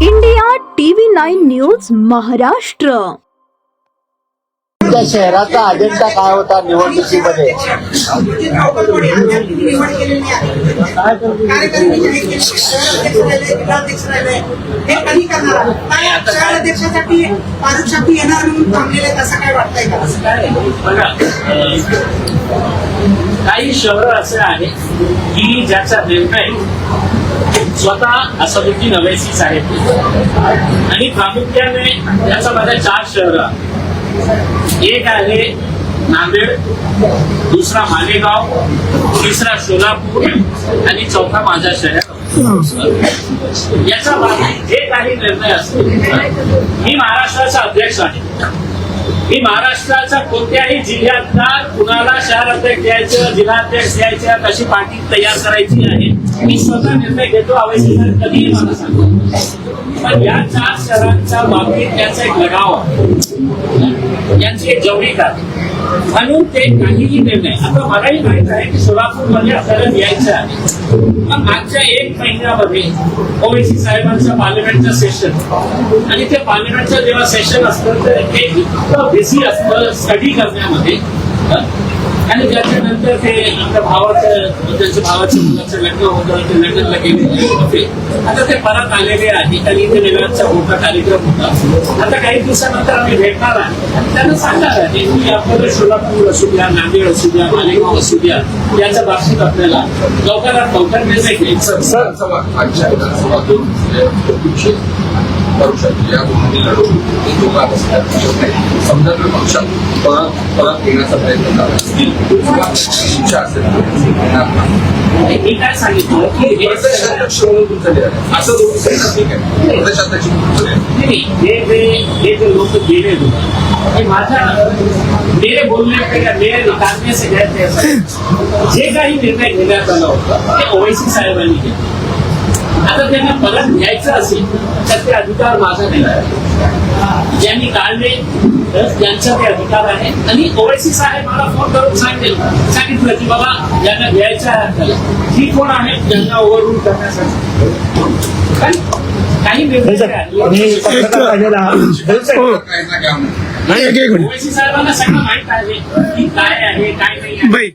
India TV 9 news Maharashtra. त्या शहराचा agenda काय होता निवडणुकीमध्ये? शहराध्यक्षासाठी पारुक्षाती येणार म्हणून थांबलेले असं काय वाटतंय का? काही शहर असे आहेत की ज्याचा निर्णय स्वतः असदुद्दीन अवैसी साहेब आणि प्रामुख्याने याच्यामध्ये 4 शहर, एक आहे नांदेड, दुसरा मालेगाव, तिसरा सोलापूर आणि चौथा माझा शहर. याच्या बाबतीत जे काही निर्णय असतील, मी महाराष्ट्राचा अध्यक्ष आहे. मी महाराष्ट्राच्या कोणत्याही जिल्ह्यातला कुणाला शहर अध्यक्ष द्यायचं, जिल्हाध्यक्ष द्यायचं, कशी पार्टी तयार करायची आहे, मी स्वतः निर्णय घेतो. अवैसी कधीही मला सांगतो. पण या 4 शहरांच्या बाबतीत त्याचा एक लगाव आहे, यांची एक जवळीक आहे. म्हणून ते काहीही निर्णय, आता मलाही माहित आहे की सोलापूरमध्ये आपल्याला द्यायचं आहे. पण मागच्या 1 महिन्यामध्ये ओवैसी साहेबांचं पार्लमेंटचं सेशन आणि ते पार्लमेंटचं जेव्हा सेशन असतं तर ते इतकं बिझी असतं स्टडी करण्यामध्ये. आणि त्याच्यानंतर ते आपल्या त्यांच्या भावाच्या मुलाचं लग्न होतं, ते लग्नाला गेलेले होते. आता ते परत आलेले आहेत आणि ते वेगळाचा मोठा कार्यक्रम होता. आता काही दिवसानंतर आम्ही भेटणार आहे आणि त्यांना सांगणार आहे की आपल्याला सोलापूर असू द्या, नांदेड असू द्या, मालेगाव असू द्या, याच्या बाबतीत आपल्याला लवकरात लवकर निर्णय घ्यायचं. या दोघांना समजा जर पक्षात परत येण्याचा प्रयत्न झाला इच्छा असेल मी काय सांगितलं की असं प्रदेशाध्यक्ष हे जे लोक गेले होते माझ्या मेरे बोलने मेरे निकालने से जे काही निर्णय घेण्यात आला होता ते ओवैसी साहेबांनी घेतला. आता त्यांना परत घ्यायचं असेल तर ते अधिकार माझा दिला आहे. ज्यांनी काढले त्यांचा ते अधिकार आहे. आणि ओवैसी साहेब मला फोन करून सांगितलं की बाबा ज्यांना घ्यायचं आहे आपल्याला ही कोण आहे ज्यांना ओव्हररूल करण्यासाठी काही ओवैसी साहेबांना सगळं माहित आहे की काय आहे काय नाही आहे.